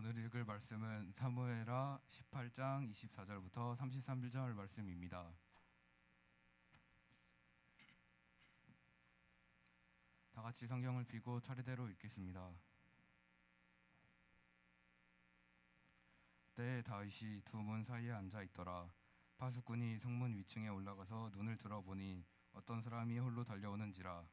오늘 읽을 말씀은 사무엘하 18장 24절부터 33절 말씀입니다. 다 같이 성경을 펴고 차례대로 읽겠습니다. 때에 다윗이 두 문 사이에 앉아 있더라. 파수꾼이 성문 위층에 올라가서 눈을 들어보니 어떤 사람이 홀로 달려오는지라.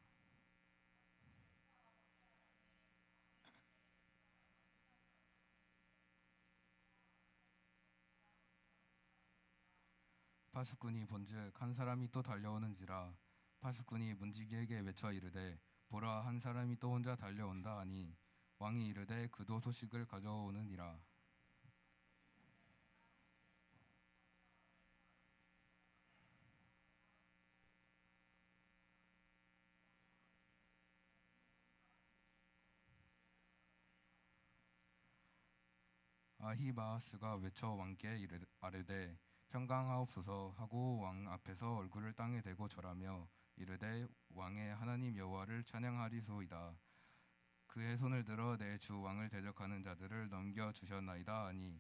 파수꾼이 본즉 한 사람이 또 달려오는지라. 파수꾼이 문지기에게 외쳐 이르되 보라, 한 사람이 또 혼자 달려온다 하니 왕이 이르되 그도 소식을 가져오느니라. 아히마아스가 외쳐 왕께 아뢰되 평강하옵소서 하고 왕 앞에서 얼굴을 땅에 대고 절하며 이르되 왕의 하나님 여호와를 찬양하리소이다. 그의 손을 들어 내 주 왕을 대적하는 자들을 넘겨 주셨나이다 하니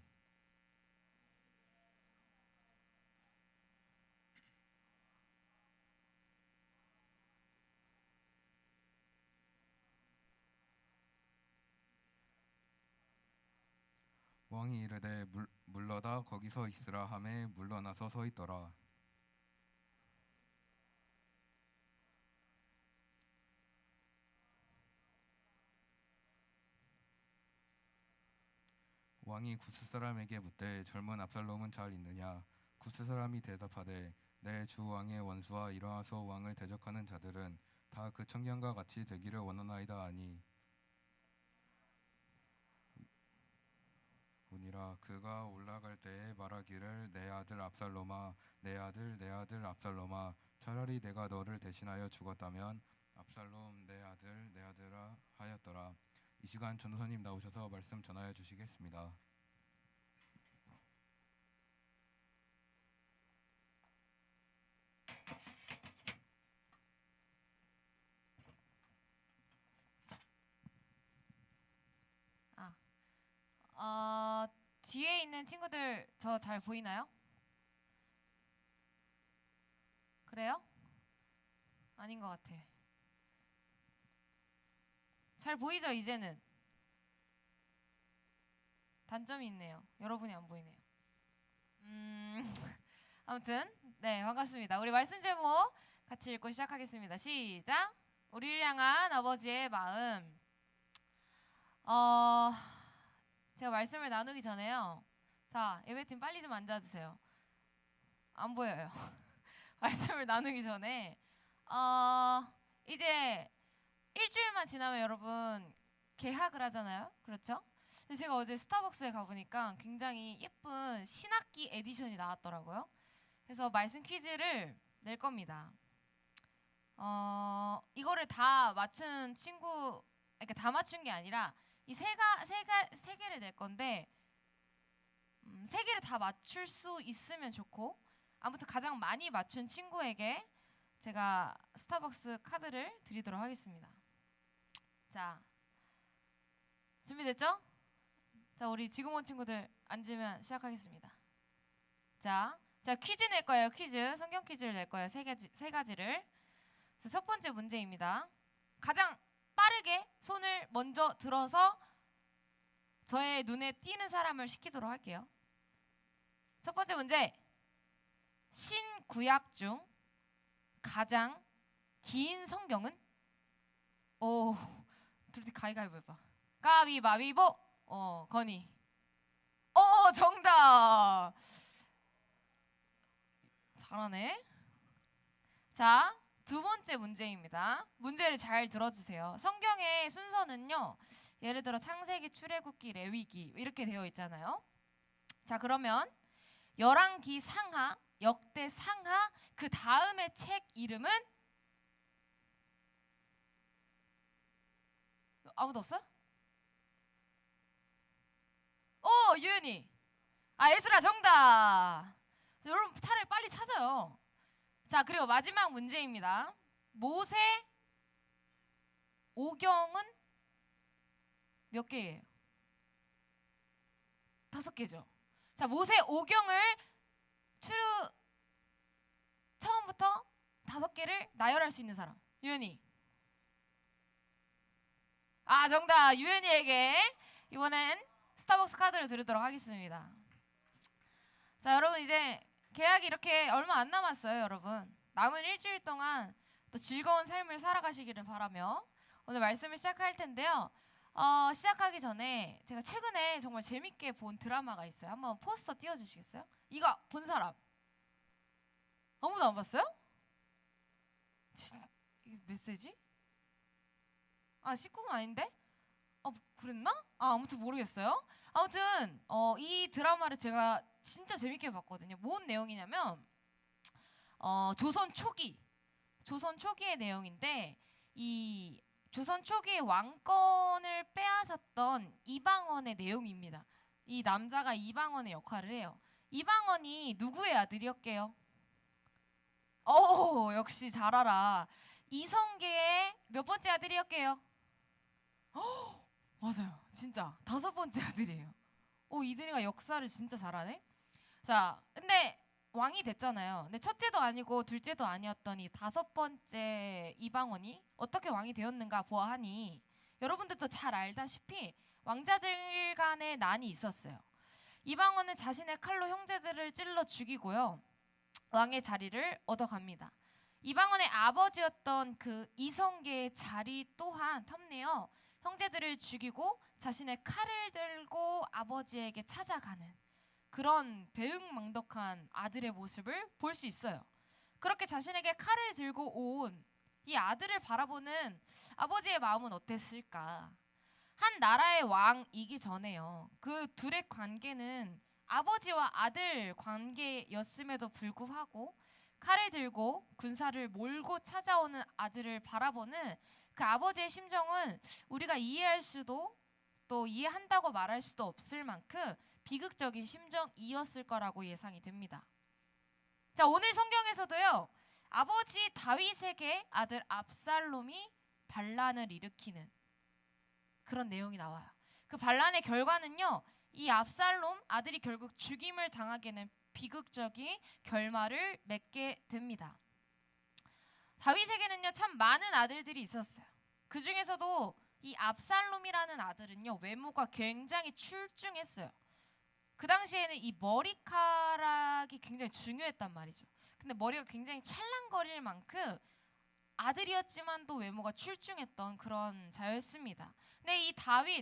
왕이 이르되 물러다 거기서 있으라 하매 물러나서 서 있더라. 왕이 구스 사람에게 묻되 젊은 압살롬은 잘 있느냐? 구스 사람이 대답하되 내 주 왕의 원수와 일어나서 왕을 대적하는 자들은 다 그 청년과 같이 되기를 원하나이다 하니 오니라. 그가 올라갈 때에 말하기를 내 아들 압살롬아, 내 아들 내 아들 압살롬아, 차라리 내가 너를 대신하여 죽었다면 압살롬 내 아들 내 아들아 하였더라. 이 시간 전도사님 나오셔서 말씀 전하여 주시겠습니다. 뒤에 있는 친구들 저 잘 보이나요? 그래요? 아닌 것 같아. 잘 보이죠, 이제는? 단점이 있네요. 여러분이 안 보이네요. 아무튼 네, 반갑습니다. 우리 말씀 제목 같이 읽고 시작하겠습니다. 시작! 우리를 향한 아버지의 마음. 제가 말씀을 나누기 전에요. 자, 예배팀 빨리 좀 앉아주세요. 안 보여요. 말씀을 나누기 전에 이제 일주일만 지나면 여러분 개학을 하잖아요. 그렇죠? 근데 제가 어제 스타벅스에 가보니까 굉장히 예쁜 신학기 에디션이 나왔더라고요. 그래서 말씀 퀴즈를 낼 겁니다. 이거를 다 맞춘 친구, 그러니까 다 맞춘 게 아니라 이 세 개를 낼 건데 세 개를 다 맞출 수 있으면 좋고, 아무튼 가장 많이 맞춘 친구에게 제가 스타벅스 카드를 드리도록 하겠습니다. 자, 준비됐죠? 자, 우리 지금 온 친구들 앉으면 시작하겠습니다. 자, 퀴즈 낼 거예요. 퀴즈, 성경 퀴즈를 낼 거예요. 세 가지를. 첫 번째 문제입니다. 가장 빠르게 손을 먼저 들어서 저의 눈에 띄는 사람을 시키도록 할게요. 첫 번째 문제. 신구약 중 가장 긴 성경은? 오, 둘이 가위가위보 해봐. 가위바위보. 건이. 정답. 잘하네. 자, 두 번째 문제입니다. 문제를 잘 들어주세요. 성경의 순서는요, 예를 들어 창세기, 출애굽기, 레위기 이렇게 되어 있잖아요. 자, 그러면 열왕기 상하, 역대 상하, 그 다음의 책 이름은? 아무도 없어? 유연이. 에스라 정답. 여러분 차를 빨리 찾아요. 자, 그리고 마지막 문제입니다. 모세 오경은 몇 개예요? 5개죠. 자, 모세 오경을 처음부터 5개를 나열할 수 있는 사람. 유연이. 아, 정답. 유연이에게 이번엔 스타벅스 카드를 드리도록 하겠습니다. 자, 여러분 이제 계약이 이렇게 얼마 안 남았어요, 여러분. 남은 일주일 동안 또 즐거운 삶을 살아가시기를 바라며 오늘 말씀을 시작할 텐데요. 시작하기 전에 제가 최근에 정말 재밌게 본 드라마가 있어요. 한번 포스터 띄워주시겠어요? 이거 본 사람 아무도 안 봤어요? 이게 메시지? 아, 19금 아닌데? 그랬나? 아무튼 모르겠어요. 아무튼 이 드라마를 제가 진짜 재밌게 봤거든요. 뭔 내용이냐면 조선 초기의 내용인데, 이 조선 초기의 왕권을 빼앗았던 이방원의 내용입니다. 이 남자가 이방원의 역할을 해요. 이방원이 누구의 아들이었게요? 역시 잘 알아. 이성계의 몇 번째 아들이었게요? 맞아요. 진짜 5번째 아들이에요. 이든이가 역사를 진짜 잘하네. 자, 근데 왕이 됐잖아요. 근데 첫째도 아니고 둘째도 아니었던 이 5번째 이방원이 어떻게 왕이 되었는가 보아하니, 여러분들도 잘 알다시피 왕자들 간의 난이 있었어요. 이방원은 자신의 칼로 형제들을 찔러 죽이고요, 왕의 자리를 얻어갑니다. 이방원의 아버지였던 그 이성계의 자리 또한 탐내어 형제들을 죽이고 자신의 칼을 들고 아버지에게 찾아가는 그런 배은망덕한 아들의 모습을 볼 수 있어요. 그렇게 자신에게 칼을 들고 온 이 아들을 바라보는 아버지의 마음은 어땠을까? 한 나라의 왕이기 전에요, 그 둘의 관계는 아버지와 아들 관계였음에도 불구하고 칼을 들고 군사를 몰고 찾아오는 아들을 바라보는 그 아버지의 심정은 우리가 이해할 수도, 또 이해한다고 말할 수도 없을 만큼 비극적인 심정이었을 거라고 예상이 됩니다. 자, 오늘 성경에서도요, 아버지 다윗에게 아들 압살롬이 반란을 일으키는 그런 내용이 나와요. 그 반란의 결과는요, 이 압살롬 아들이 결국 죽임을 당하게 되는 비극적인 결말을 맺게 됩니다. 다윗에게는요, 참 많은 아들들이 있었어요. 그 중에서도 이 압살롬이라는 아들은요, 외모가 굉장히 출중했어요. 그 당시에는 이 머리카락이 굉장히 중요했단 말이죠. 근데 머리가 굉장히 찰랑거릴 만큼 아들이었지만 또 외모가 출중했던 그런 자였습니다. 근데 이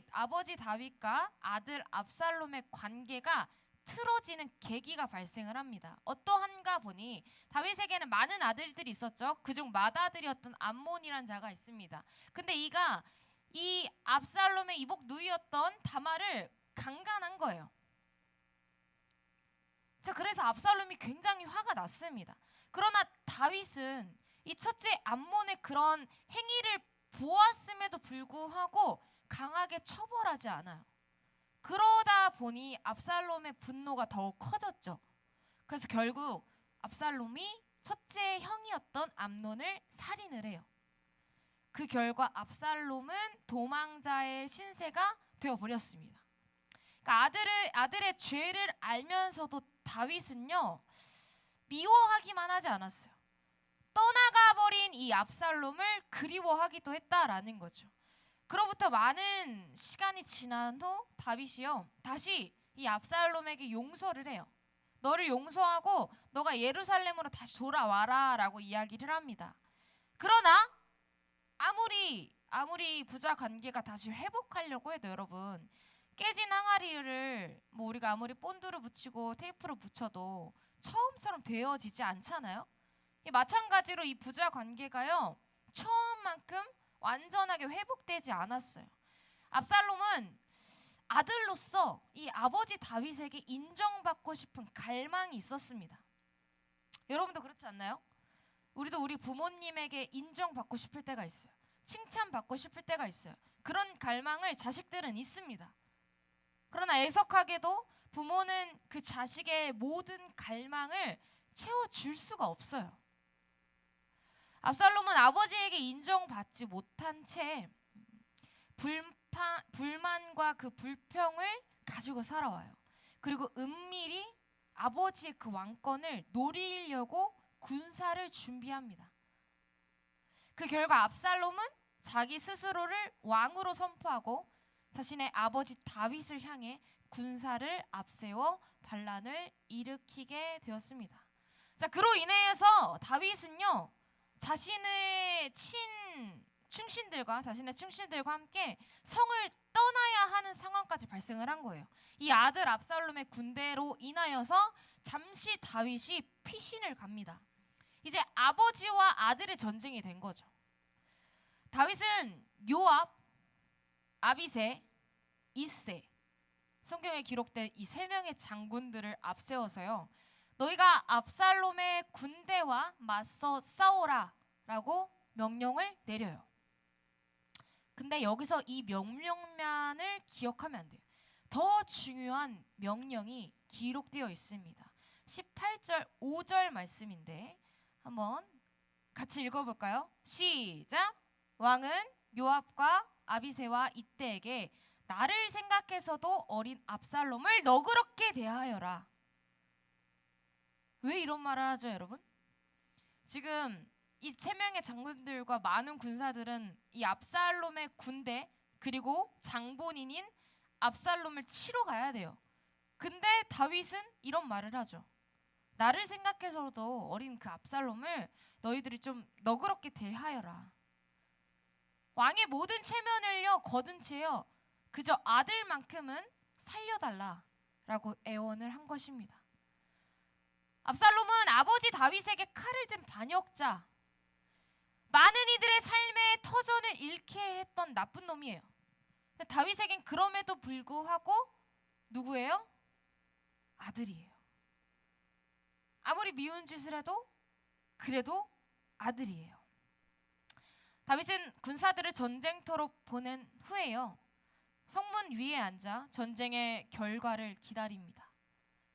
아버지 다윗과 아들 압살롬의 관계가 틀어지는 계기가 발생을 합니다. 어떠한가 보니 다윗에게는 많은 아들들이 있었죠. 그중 맏아들이었던 암몬이라는 자가 있습니다. 근데 이가 이 압살롬의 이복 누이였던 다말을 강간한 거예요. 자, 그래서 압살롬이 굉장히 화가 났습니다. 그러나 다윗은 이 첫째 암몬의 그런 행위를 보았음에도 불구하고 강하게 처벌하지 않아요. 그러다 보니 압살롬의 분노가 더욱 커졌죠. 그래서 결국 압살롬이 첫째 형이었던 암논을 살인을 해요. 그 결과 압살롬은 도망자의 신세가 되어버렸습니다. 그러니까 아들의 죄를 알면서도 다윗은요, 미워하기만 하지 않았어요. 떠나가버린 이 압살롬을 그리워하기도 했다라는 거죠. 그로부터 많은 시간이 지난 후 다윗이요, 다시 이 압살롬에게 용서를 해요. 너를 용서하고 너가 예루살렘으로 다시 돌아와라 라고 이야기를 합니다. 그러나 아무리 부자 관계가 다시 회복하려고 해도 여러분, 깨진 항아리를 우리가 아무리 본드로 붙이고 테이프로 붙여도 처음처럼 되어지지 않잖아요. 마찬가지로 이 부자 관계가요, 처음만큼 완전하게 회복되지 않았어요. 압살롬은 아들로서 이 아버지 다윗에게 인정받고 싶은 갈망이 있었습니다. 여러분도 그렇지 않나요? 우리도 우리 부모님에게 인정받고 싶을 때가 있어요. 칭찬받고 싶을 때가 있어요. 그런 갈망을 자식들은 있습니다. 그러나 애석하게도 부모는 그 자식의 모든 갈망을 채워줄 수가 없어요. 압살롬은 아버지에게 인정받지 못한 채 불만과 그 불평을 가지고 살아와요. 그리고 은밀히 아버지의 그 왕권을 노리려고 군사를 준비합니다. 그 결과 압살롬은 자기 스스로를 왕으로 선포하고 자신의 아버지 다윗을 향해 군사를 앞세워 반란을 일으키게 되었습니다. 자, 그로 인해서 다윗은요, 자신의 충신들과 함께 성을 떠나야 하는 상황까지 발생을 한 거예요. 이 아들 압살롬의 군대로 인하여서 잠시 다윗이 피신을 갑니다. 이제 아버지와 아들의 전쟁이 된 거죠. 다윗은 요압, 아비새, 이세, 성경에 기록된 이 세 명의 장군들을 앞세워서요, 너희가 압살롬의 군대와 맞서 싸워라 라고 명령을 내려요. 근데 여기서 이 명령만을 기억하면 안 돼요. 더 중요한 명령이 기록되어 있습니다. 18절 5절 말씀인데 한번 같이 읽어볼까요? 시작! 왕은 요압과 아비새와 이때에게 나를 생각해서도 어린 압살롬을 너그럽게 대하여라. 왜 이런 말을 하죠, 여러분? 지금 이 세 명의 장군들과 많은 군사들은 이 압살롬의 군대 그리고 장본인인 압살롬을 치러 가야 돼요. 근데 다윗은 이런 말을 하죠. 나를 생각해서도 어린 그 압살롬을 너희들이 좀 너그럽게 대하여라. 왕의 모든 체면을요 거둔 채요 그저 아들만큼은 살려달라라고 애원을 한 것입니다. 압살롬은 아버지 다윗에게 칼을 든 반역자, 많은 이들의 삶의 터전을 잃게 했던 나쁜 놈이에요. 근데 다윗에겐 그럼에도 불구하고 누구예요? 아들이에요. 아무리 미운 짓을 해도 그래도 아들이에요. 다윗은 군사들을 전쟁터로 보낸 후에요, 성문 위에 앉아 전쟁의 결과를 기다립니다.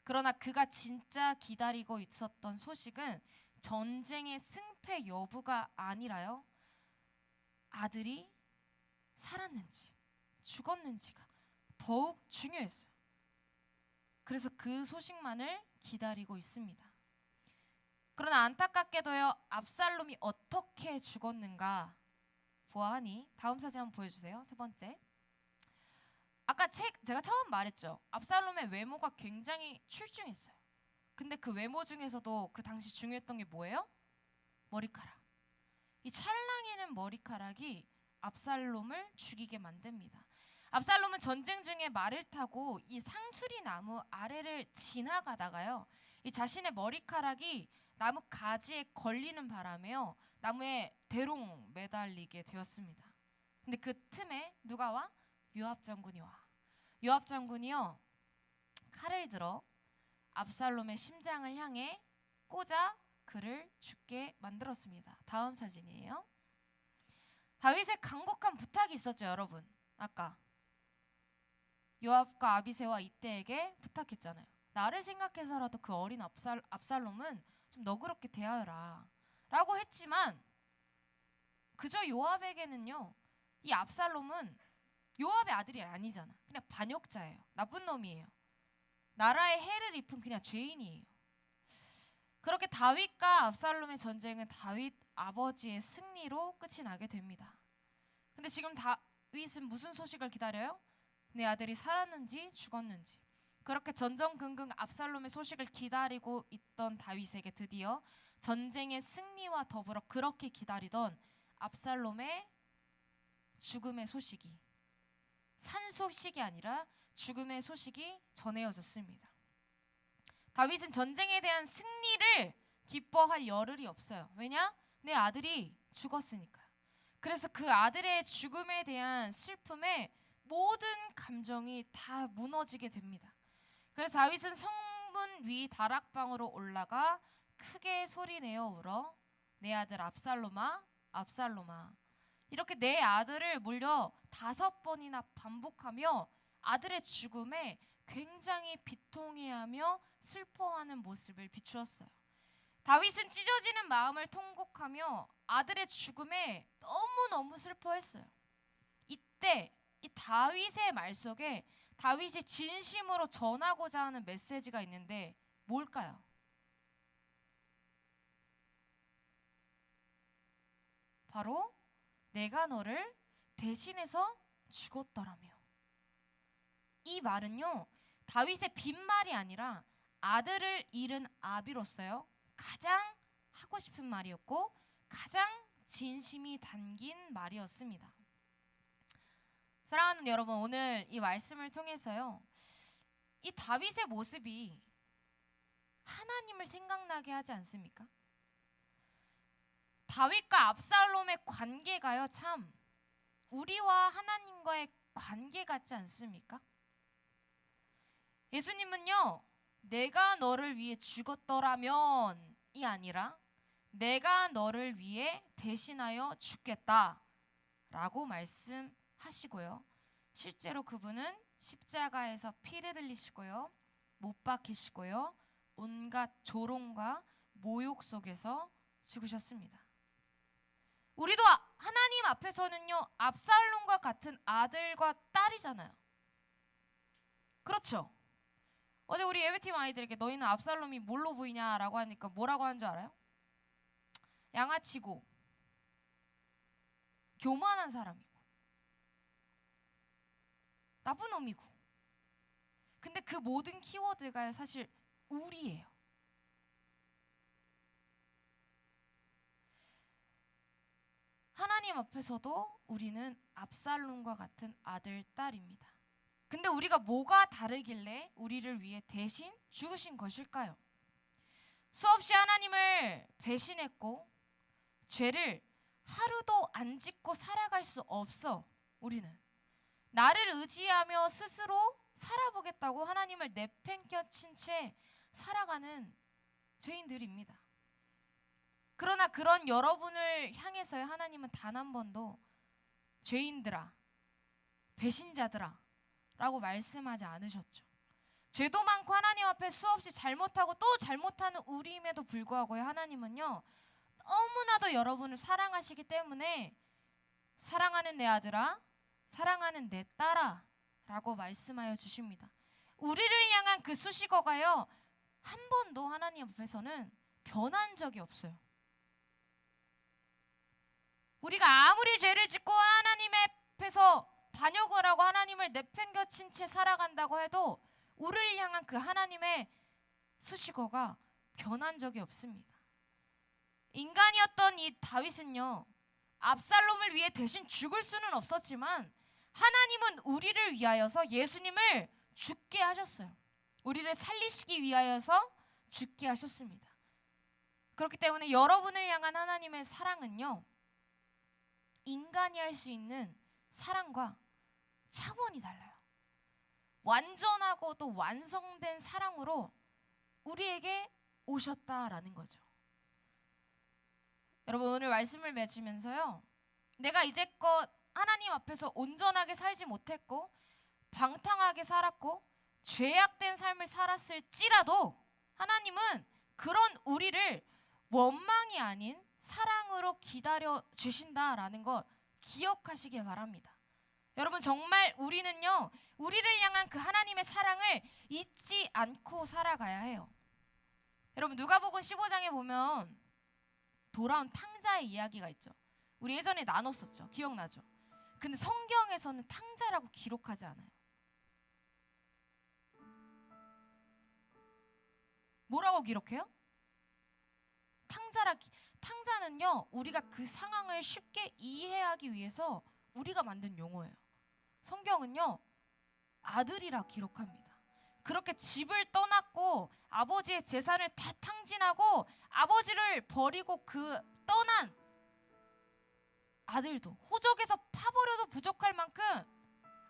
그러나 그가 진짜 기다리고 있었던 소식은 전쟁의 승패 여부가 아니라요, 아들이 살았는지 죽었는지가 더욱 중요했어요. 그래서 그 소식만을 기다리고 있습니다. 그러나 안타깝게도요, 압살롬이 어떻게 죽었는가 보아하니 다음 사진 한번 보여주세요. 세 번째. 아까 제가 처음 말했죠. 압살롬의 외모가 굉장히 출중했어요. 근데 그 외모 중에서도 그 당시 중요했던 게 뭐예요? 머리카락. 이 찰랑이는 머리카락이 압살롬을 죽이게 만듭니다. 압살롬은 전쟁 중에 말을 타고 이 상수리 나무 아래를 지나가다가요, 이 자신의 머리카락이 나무 가지에 걸리는 바람에요, 나무에 대롱 매달리게 되었습니다. 근데 그 틈에 누가 와? 요압 장군이 와. 요압 장군이요, 칼을 들어 압살롬의 심장을 향해 꽂아 그를 죽게 만들었습니다. 다음 사진이에요. 다윗의 간곡한 부탁이 있었죠, 여러분. 아까 요압과 아비새와 이때에게 부탁했잖아요. 나를 생각해서라도 그 어린 압살롬은 좀 너그럽게 대하여라 라고 했지만, 그저 요압에게는요, 이 압살롬은 요압의 아들이 아니잖아. 그냥 반역자예요. 나쁜 놈이에요. 나라에 해를 입은 그냥 죄인이에요. 그렇게 다윗과 압살롬의 전쟁은 다윗 아버지의 승리로 끝이 나게 됩니다. 근데 지금 다윗은 무슨 소식을 기다려요? 내 아들이 살았는지 죽었는지. 그렇게 전전긍긍 압살롬의 소식을 기다리고 있던 다윗에게 드디어 전쟁의 승리와 더불어 그렇게 기다리던 압살롬의 죽음의 소식이, 산 소식이 아니라 죽음의 소식이 전해졌습니다. 다윗은 전쟁에 대한 승리를 기뻐할 여를이 없어요. 왜냐? 내 아들이 죽었으니까요. 그래서 그 아들의 죽음에 대한 슬픔에 모든 감정이 다 무너지게 됩니다. 그래서 다윗은 성문 위 다락방으로 올라가 크게 소리내어 울어 내 아들 압살롬아, 압살롬아. 이렇게 내 아들을 물려 5번이나 반복하며 아들의 죽음에 굉장히 비통해하며 슬퍼하는 모습을 비추었어요. 다윗은 찢어지는 마음을 통곡하며 아들의 죽음에 너무너무 슬퍼했어요. 이때 이 다윗의 말 속에 다윗이 진심으로 전하고자 하는 메시지가 있는데 뭘까요? 바로 내가 너를 대신해서 죽었더라며. 이 말은요, 다윗의 빈말이 아니라 아들을 잃은 아비로서요 가장 하고 싶은 말이었고 가장 진심이 담긴 말이었습니다. 사랑하는 여러분, 오늘 이 말씀을 통해서요, 이 다윗의 모습이 하나님을 생각나게 하지 않습니까? 다윗과 압살롬의 관계가요, 참 우리와 하나님과의 관계 같지 않습니까? 예수님은요, 내가 너를 위해 죽었더라면이 아니라 내가 너를 위해 대신하여 죽겠다라고 말씀하시고요. 실제로 그분은 십자가에서 피를 흘리시고요, 못 박히시고요, 온갖 조롱과 모욕 속에서 죽으셨습니다. 우리도 하나님 앞에서는요, 압살롬과 같은 아들과 딸이잖아요. 그렇죠? 어제 우리 예배팀 아이들에게 너희는 압살롬이 뭘로 보이냐라고 하니까 뭐라고 하는 줄 알아요? 양아치고 교만한 사람이고 나쁜 놈이고. 근데 그 모든 키워드가 사실 우리예요. 하나님 앞에서도 우리는 압살롬과 같은 아들, 딸입니다. 근데 우리가 뭐가 다르길래 우리를 위해 대신 죽으신 것일까요? 수없이 하나님을 배신했고 죄를 하루도 안 짓고 살아갈 수 없어. 우리는 나를 의지하며 스스로 살아보겠다고 하나님을 내팽겨친 채 살아가는 죄인들입니다. 그러나 그런 여러분을 향해서요, 하나님은 단 한 번도 죄인들아, 배신자들아 라고 말씀하지 않으셨죠. 죄도 많고 하나님 앞에 수없이 잘못하고 또 잘못하는 우리임에도 불구하고요, 하나님은요 너무나도 여러분을 사랑하시기 때문에 사랑하는 내 아들아, 사랑하는 내 딸아 라고 말씀하여 주십니다. 우리를 향한 그 수식어가요 한 번도 하나님 앞에서는 변한 적이 없어요. 우리가 아무리 죄를 짓고 하나님 앞에서 반역을 하고 하나님을 내팽겨친 채 살아간다고 해도 우리를 향한 그 하나님의 수식어가 변한 적이 없습니다. 인간이었던 이 다윗은요, 압살롬을 위해 대신 죽을 수는 없었지만 하나님은 우리를 위하여서 예수님을 죽게 하셨어요. 우리를 살리시기 위하여서 죽게 하셨습니다. 그렇기 때문에 여러분을 향한 하나님의 사랑은요, 인간이 할 수 있는 사랑과 차원이 달라요. 완전하고 또 완성된 사랑으로 우리에게 오셨다라는 거죠. 여러분, 오늘 말씀을 맺으면서요, 내가 이제껏 하나님 앞에서 온전하게 살지 못했고 방탕하게 살았고 죄악된 삶을 살았을지라도 하나님은 그런 우리를 원망이 아닌 사랑으로 기다려 주신다라는 것 기억하시길 바랍니다. 여러분, 정말 우리는요, 우리를 향한 그 하나님의 사랑을 잊지 않고 살아가야 해요. 여러분, 누가복음 15장에 보면 돌아온 탕자의 이야기가 있죠. 우리 예전에 나눴었죠. 기억나죠? 근데 성경에서는 탕자라고 기록하지 않아요. 뭐라고 기록해요? 탕자는요, 우리가 그 상황을 쉽게 이해하기 위해서 우리가 만든 용어예요. 성경은요, 아들이라 기록합니다. 그렇게 집을 떠났고 아버지의 재산을 다 탕진하고 아버지를 버리고 그 떠난 아들도 호적에서 파버려도 부족할 만큼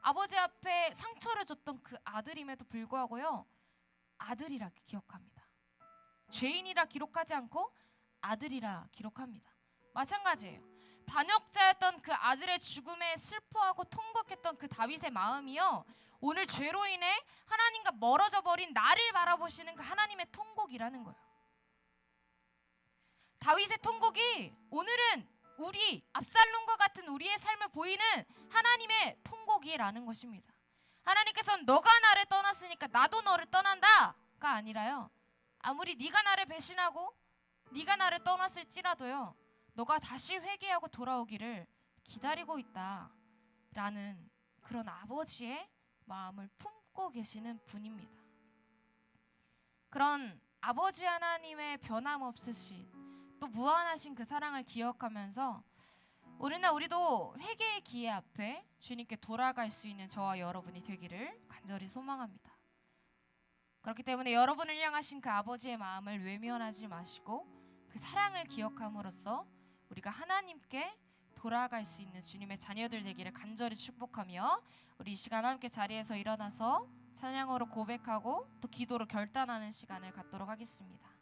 아버지 앞에 상처를 줬던 그 아들임에도 불구하고요, 아들이라 기억합니다. 죄인이라 기록하지 않고 아들이라 기록합니다. 마찬가지예요. 반역자였던 그 아들의 죽음에 슬퍼하고 통곡했던 그 다윗의 마음이요, 오늘 죄로 인해 하나님과 멀어져 버린 나를 바라보시는 그 하나님의 통곡이라는 거예요. 다윗의 통곡이 오늘은 우리 압살롬과 같은 우리의 삶을 보이는 하나님의 통곡이라는 것입니다. 하나님께서는 너가 나를 떠났으니까 나도 너를 떠난다가 아니라요. 아무리 네가 나를 배신하고 네가 나를 떠났을지라도요. 너가 다시 회개하고 돌아오기를 기다리고 있다라는 그런 아버지의 마음을 품고 계시는 분입니다. 그런 아버지 하나님의 변함없으신 또 무한하신 그 사랑을 기억하면서 우리도 회개의 기회 앞에 주님께 돌아갈 수 있는 저와 여러분이 되기를 간절히 소망합니다. 그렇기 때문에 여러분을 향하신 그 아버지의 마음을 외면하지 마시고 그 사랑을 기억함으로써 우리가 하나님께 돌아갈 수 있는 주님의 자녀들 되기를 간절히 축복하며 우리 이 시간 함께 자리에서 일어나서 찬양으로 고백하고 또 기도로 결단하는 시간을 갖도록 하겠습니다.